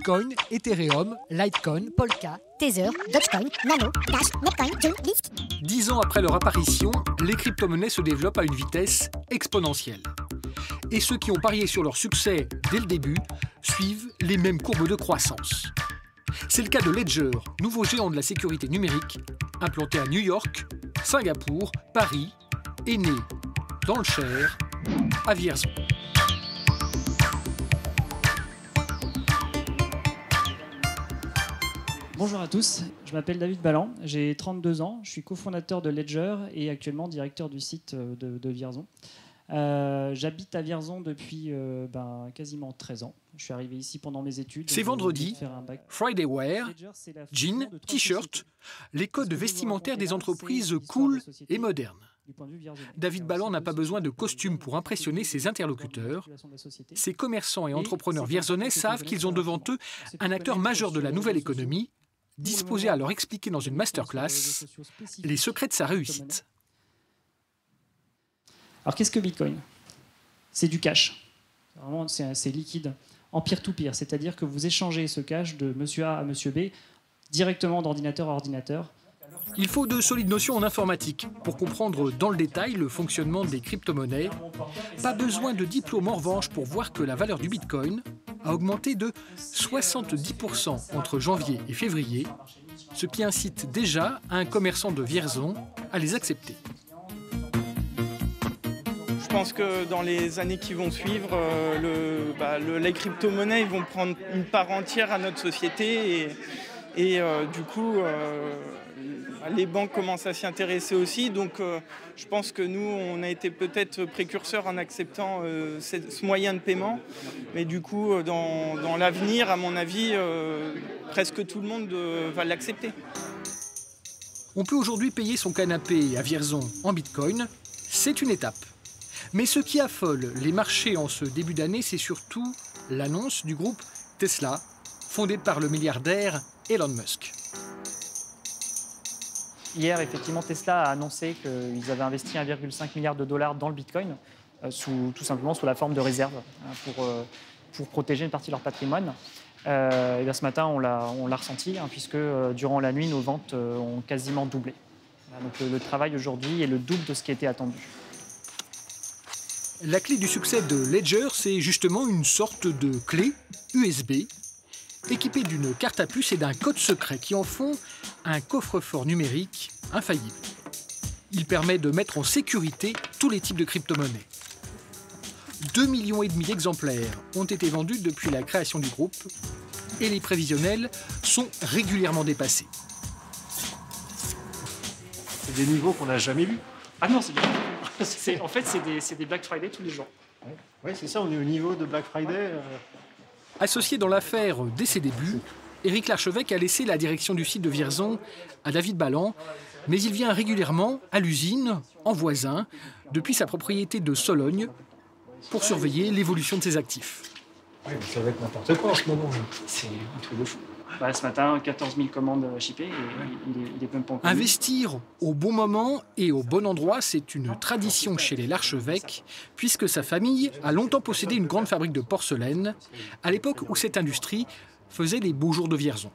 Bitcoin, Ethereum, Litecoin, Polka, Tether, Dogecoin, Nano, Dash, Netcoin, June, Lift. 10 ans après leur apparition, les crypto-monnaies se développent à une vitesse exponentielle. Et ceux qui ont parié sur leur succès dès le début suivent les mêmes courbes de croissance. C'est le cas de Ledger, nouveau géant de la sécurité numérique, implanté à New York, Singapour, Paris, et né dans le Cher, à Vierzon. Bonjour à tous, je m'appelle David Balland, j'ai 32 ans, je suis cofondateur de Ledger et actuellement directeur du site de Vierzon. J'habite à Vierzon depuis quasiment 13 ans. Je suis arrivé ici pendant mes études. C'est vendredi, Friday Wear, jeans, t-shirt, les codes vestimentaires des entreprises cool et modernes. David Balland n'a pas besoin de costume pour impressionner ses interlocuteurs. Ces commerçants et entrepreneurs vierzonais savent qu'ils ont devant eux un acteur majeur de la nouvelle économie, disposé à leur expliquer dans une masterclass les secrets de sa réussite. Alors qu'est-ce que Bitcoin? C'est du cash. Vraiment, c'est liquide, en peer-to-peer, c'est-à-dire que vous échangez ce cash de monsieur A à monsieur B directement d'ordinateur à ordinateur. Il faut de solides notions en informatique pour comprendre dans le détail le fonctionnement des crypto-monnaies. Pas besoin de diplôme en revanche pour voir que la valeur du Bitcoin a augmenté de 70% entre janvier et février, ce qui incite déjà un commerçant de Vierzon à les accepter. Je pense que dans les années qui vont suivre, les crypto-monnaies ils vont prendre une part entière à notre société et du coup, les banques commencent à s'y intéresser aussi. Donc je pense que nous, on a été peut-être précurseurs en acceptant ce moyen de paiement. Mais du coup, dans l'avenir, à mon avis, presque tout le monde va l'accepter. On peut aujourd'hui payer son canapé à Vierzon en Bitcoin, c'est une étape. Mais ce qui affole les marchés en ce début d'année, c'est surtout l'annonce du groupe Tesla, fondé par le milliardaire Elon Musk. Hier, effectivement, Tesla a annoncé qu'ils avaient investi 1,5 milliard de dollars dans le Bitcoin, tout simplement sous la forme de réserve, pour protéger une partie de leur patrimoine. Et bien, ce matin, on l'a ressenti, puisque durant la nuit, nos ventes ont quasiment doublé. Donc le travail aujourd'hui est le double de ce qui était attendu. La clé du succès de Ledger, c'est justement une sorte de clé USB équipée d'une carte à puce et d'un code secret qui en font un coffre-fort numérique infaillible. Il permet de mettre en sécurité tous les types de crypto-monnaies. 2,5 millions d'exemplaires ont été vendus depuis la création du groupe et les prévisionnels sont régulièrement dépassés. C'est des niveaux qu'on n'a jamais vus. Ah non, c'est bien. En fait, c'est des Black Friday tous les jours. Oui, c'est ça, on est au niveau de Black Friday. Associé dans l'affaire dès ses débuts, Éric Larchevêque a laissé la direction du site de Vierzon à David Balland, mais il vient régulièrement à l'usine, en voisin, depuis sa propriété de Sologne, pour surveiller l'évolution de ses actifs. Oui, ça va être n'importe quoi en ce moment. C'est un truc de fou. Ce matin, 14 000 commandes shippées et il est même pas encore. Investir au bon moment et au bon endroit, c'est une tradition chez les Larchevêque, puisque sa famille a longtemps possédé une grande fabrique de porcelaine, à l'époque où cette industrie faisait les beaux jours de Vierzon.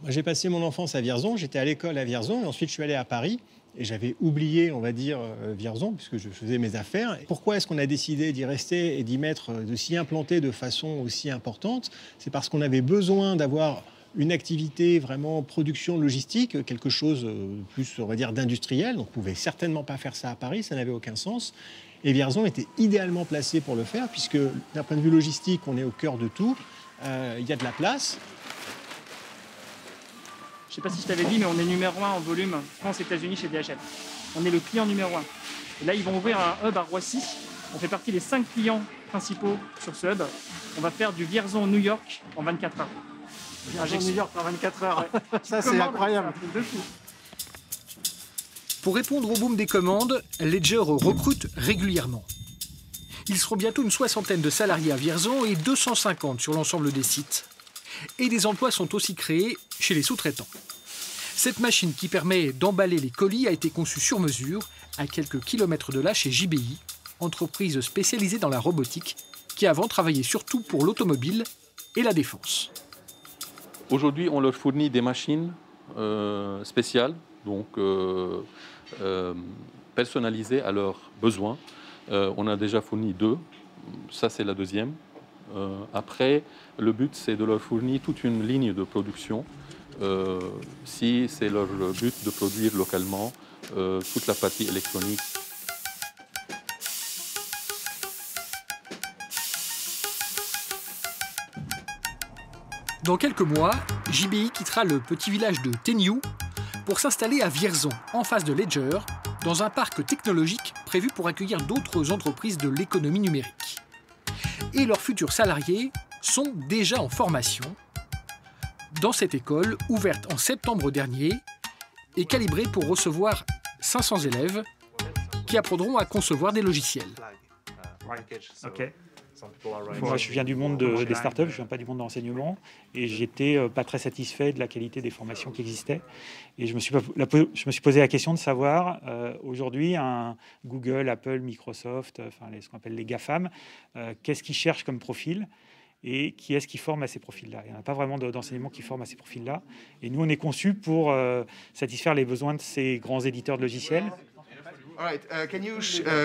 J'ai passé mon enfance à Vierzon, j'étais à l'école à Vierzon, et ensuite je suis allé à Paris. Et j'avais oublié, on va dire, Vierzon, puisque je faisais mes affaires. Pourquoi est-ce qu'on a décidé d'y rester et de s'y implanter de façon aussi importante? C'est parce qu'on avait besoin d'avoir une activité vraiment production logistique, quelque chose plus, on va dire, d'industriel. Donc on ne pouvait certainement pas faire ça à Paris, ça n'avait aucun sens. Et Vierzon était idéalement placé pour le faire, puisque d'un point de vue logistique, on est au cœur de tout. Il y a de la place. Je ne sais pas si je t'avais dit, mais on est numéro 1 en volume France, États-Unis chez DHL. On est le client numéro 1. Et là, ils vont ouvrir un hub à Roissy. On fait partie des 5 clients principaux sur ce hub. On va faire du Vierzon New York en 24 heures. Vierzon New York en 24 heures. Ouais. Ça, c'est incroyable. Pour répondre au boom des commandes, Ledger recrute régulièrement. Ils seront bientôt une soixantaine de salariés à Vierzon et 250 sur l'ensemble des sites. Et des emplois sont aussi créés chez les sous-traitants. Cette machine qui permet d'emballer les colis a été conçue sur mesure à quelques kilomètres de là chez JBI, entreprise spécialisée dans la robotique qui avant travaillait surtout pour l'automobile et la défense. Aujourd'hui, on leur fournit des machines spéciales, donc personnalisées à leurs besoins. On a déjà fourni 2, ça c'est la deuxième. Après, le but c'est de leur fournir toute une ligne de production. Si c'est leur but de produire localement toute la partie électronique. Dans quelques mois, JBI quittera le petit village de Tenyu pour s'installer à Vierzon, en face de Ledger, dans un parc technologique prévu pour accueillir d'autres entreprises de l'économie numérique. Et leurs futurs salariés sont déjà en formation dans cette école, ouverte en septembre dernier et calibrée pour recevoir 500 élèves qui apprendront à concevoir des logiciels. Ok. Moi, je viens du monde des startups, je ne viens pas du monde de l'enseignement, et j'étais pas très satisfait de la qualité des formations qui existaient. Et je me suis posé la question de savoir, aujourd'hui, un Google, Apple, Microsoft, enfin, ce qu'on appelle les GAFAM, qu'est-ce qu'ils cherchent comme profil et qui est-ce qui forme à ces profils-là. Il n'y en a pas vraiment d'enseignement qui forme à ces profils-là. Et nous, on est conçus pour satisfaire les besoins de ces grands éditeurs de logiciels. All right, can you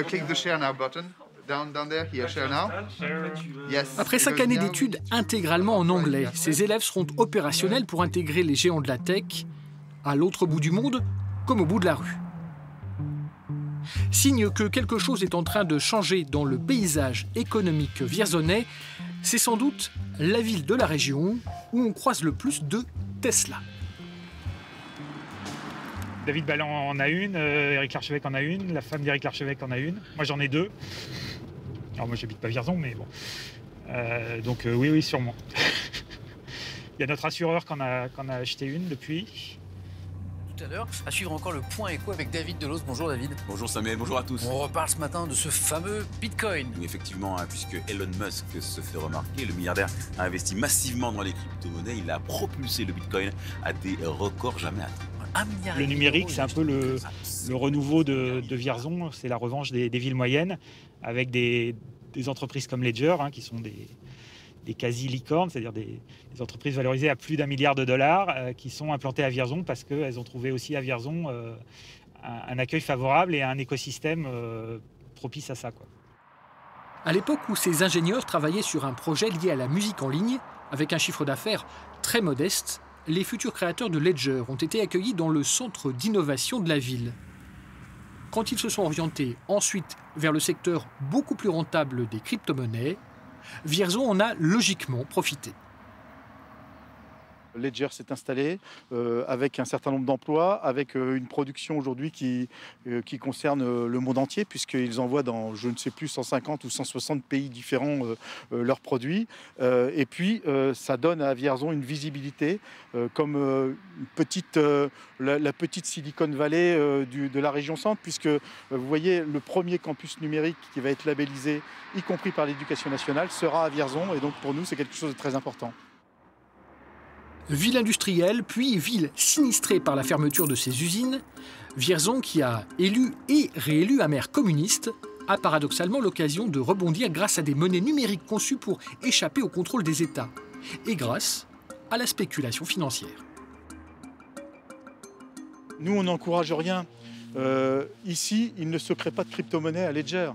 click the share now button? Down there, here, share now. Yes. Après 5 années d'études intégralement en anglais, ces élèves seront opérationnels pour intégrer les géants de la tech à l'autre bout du monde comme au bout de la rue. Signe que quelque chose est en train de changer dans le paysage économique vierzonais, c'est sans doute la ville de la région où on croise le plus de Tesla. David Balland en a une, Éric Larchevêque en a une, la femme d'Éric Larchevêque en a une. Moi, j'en ai 2. Alors, moi, j'habite pas Vierzon, mais bon. Donc, oui, sûrement. Il y a notre assureur qu'on a acheté une depuis. Tout à l'heure, à suivre encore le point éco avec David Delos. Bonjour David. Bonjour Samuel, bonjour à tous. On reparle ce matin de ce fameux Bitcoin. Oui, effectivement, puisque Elon Musk se fait remarquer, le milliardaire a investi massivement dans les crypto-monnaies. Il a propulsé le Bitcoin à des records jamais atteints. Le numérique, c'est un peu le renouveau de Vierzon, c'est la revanche des villes moyennes, avec des entreprises comme Ledger, qui sont des quasi-licornes, c'est-à-dire des entreprises valorisées à plus d'1 milliard de dollars, qui sont implantées à Vierzon parce qu'elles ont trouvé aussi à Vierzon un accueil favorable et un écosystème propice à ça, quoi. À l'époque où ces ingénieurs travaillaient sur un projet lié à la musique en ligne, avec un chiffre d'affaires très modeste, les futurs créateurs de Ledger ont été accueillis dans le centre d'innovation de la ville. Quand ils se sont orientés ensuite vers le secteur beaucoup plus rentable des crypto-monnaies, Vierzon en a logiquement profité. Ledger s'est installé avec un certain nombre d'emplois, avec une production aujourd'hui qui concerne le monde entier, puisqu'ils envoient dans, je ne sais plus, 150 ou 160 pays différents leurs produits. Et puis, ça donne à Vierzon une visibilité comme la petite Silicon Valley de la région centre, puisque vous voyez, le premier campus numérique qui va être labellisé, y compris par l'Éducation nationale, sera à Vierzon. Et donc, pour nous, c'est quelque chose de très important. Ville industrielle, puis ville sinistrée par la fermeture de ses usines, Vierzon, qui a élu et réélu un maire communiste, a paradoxalement l'occasion de rebondir grâce à des monnaies numériques conçues pour échapper au contrôle des États, et grâce à la spéculation financière. Nous, on n'encourage rien. Ici, il ne se crée pas de crypto-monnaie à Ledger.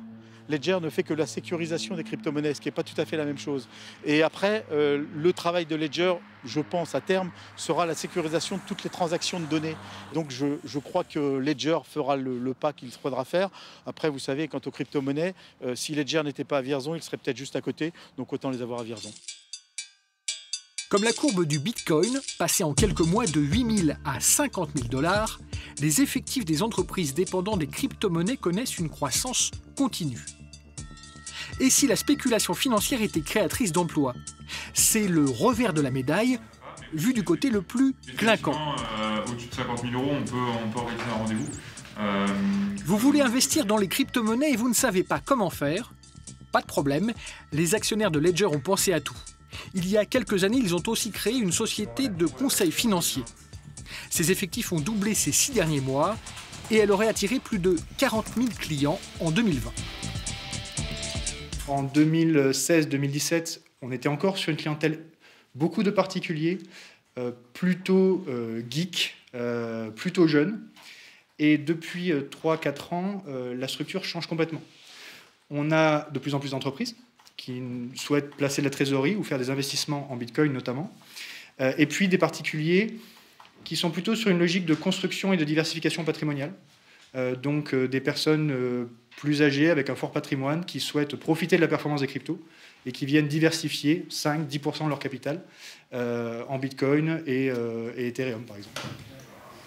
Ledger ne fait que la sécurisation des crypto-monnaies, ce qui n'est pas tout à fait la même chose. Et après, le travail de Ledger, je pense à terme, sera la sécurisation de toutes les transactions de données. Donc je crois que Ledger fera le pas qu'il faudra faire. Après, vous savez, quant aux crypto-monnaies, si Ledger n'était pas à Vierzon, il serait peut-être juste à côté, donc autant les avoir à Vierzon. Comme la courbe du Bitcoin, passée en quelques mois de 8 000 à 50 000 $, les effectifs des entreprises dépendant des crypto-monnaies connaissent une croissance continue. Et si la spéculation financière était créatrice d'emplois? C'est le revers de la médaille, vu du côté le plus clinquant. Au-dessus de 50 000 €, on peut organiser un rendez-vous. Vous voulez investir dans les crypto-monnaies et vous ne savez pas comment faire? Pas de problème, les actionnaires de Ledger ont pensé à tout. Il y a quelques années, ils ont aussi créé une société de conseil financier. Ses effectifs ont doublé ces 6 derniers mois et elle aurait attiré plus de 40 000 clients en 2020. En 2016-2017, on était encore sur une clientèle beaucoup de particuliers, plutôt geeks, plutôt jeunes. Et depuis 3-4 ans, la structure change complètement. On a de plus en plus d'entreprises qui souhaitent placer de la trésorerie ou faire des investissements en Bitcoin notamment. Et puis des particuliers qui sont plutôt sur une logique de construction et de diversification patrimoniale. Donc des personnes plus âgées avec un fort patrimoine qui souhaitent profiter de la performance des cryptos et qui viennent diversifier 5-10% de leur capital en Bitcoin et Ethereum par exemple.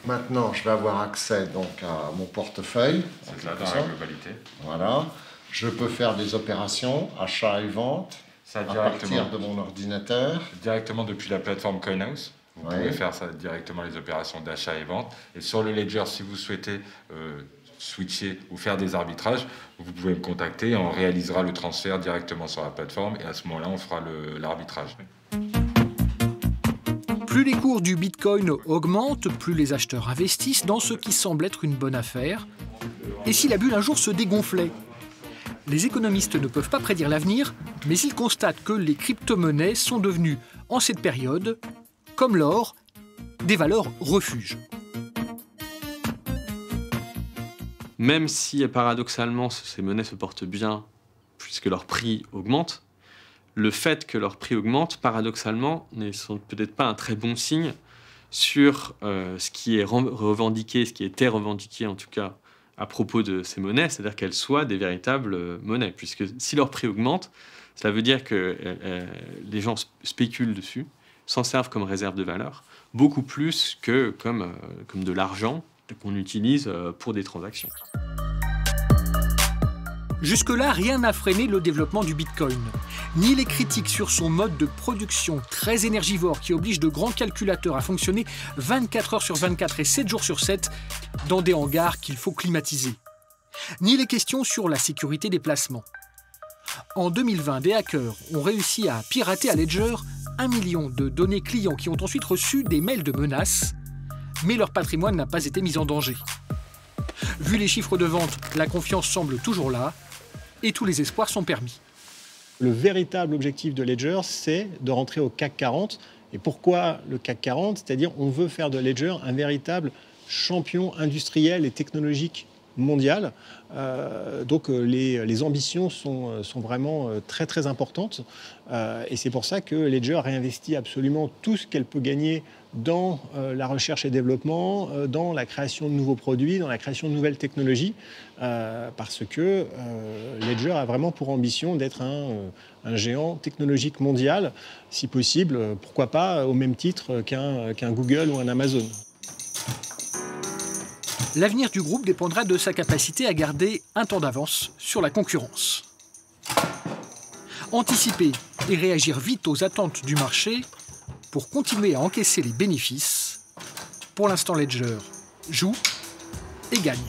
Maintenant, je vais avoir accès donc à mon portefeuille. C'est ça, dans la globalité. Voilà. Je peux faire des opérations, achat et vente, ça, à partir de mon ordinateur. Directement depuis la plateforme CoinHouse. Vous pouvez faire ça directement, les opérations d'achat et vente. Et sur le Ledger, si vous souhaitez switcher ou faire des arbitrages, vous pouvez me contacter et on réalisera le transfert directement sur la plateforme. Et à ce moment-là, on fera l'arbitrage. Plus les cours du Bitcoin augmentent, plus les acheteurs investissent dans ce qui semble être une bonne affaire. Et si la bulle un jour se dégonflait? Les économistes ne peuvent pas prédire l'avenir, mais ils constatent que les crypto-monnaies sont devenues, en cette période, comme l'or, des valeurs refuges. Même si paradoxalement ces monnaies se portent bien puisque leur prix augmente, le fait que leur prix augmente, paradoxalement, n'est peut-être pas un très bon signe sur ce qui est revendiqué, ce qui était revendiqué en tout cas à propos de ces monnaies, c'est-à-dire qu'elles soient des véritables monnaies. Puisque si leur prix augmente, cela veut dire que les gens spéculent dessus, s'en servent comme réserve de valeur, beaucoup plus que comme de l'argent qu'on utilise pour des transactions. Jusque-là, rien n'a freiné le développement du Bitcoin. Ni les critiques sur son mode de production très énergivore qui oblige de grands calculateurs à fonctionner 24 heures sur 24 et 7 jours sur 7 dans des hangars qu'il faut climatiser. Ni les questions sur la sécurité des placements. En 2020, des hackers ont réussi à pirater à Ledger 1 million de données clients qui ont ensuite reçu des mails de menaces, mais leur patrimoine n'a pas été mis en danger. Vu les chiffres de vente, la confiance semble toujours là et tous les espoirs sont permis. Le véritable objectif de Ledger, c'est de rentrer au CAC 40. Et pourquoi le CAC 40? C'est-à-dire on veut faire de Ledger un véritable champion industriel et technologique mondial. Donc les ambitions sont vraiment très très importantes. Et c'est pour ça que Ledger réinvestit absolument tout ce qu'elle peut gagner dans la recherche et développement, dans la création de nouveaux produits, dans la création de nouvelles technologies, parce que Ledger a vraiment pour ambition d'être un géant technologique mondial, si possible, pourquoi pas au même titre qu'un Google ou un Amazon. L'avenir du groupe dépendra de sa capacité à garder un temps d'avance sur la concurrence. Anticiper et réagir vite aux attentes du marché pour continuer à encaisser les bénéfices. Pour l'instant, Ledger joue et gagne.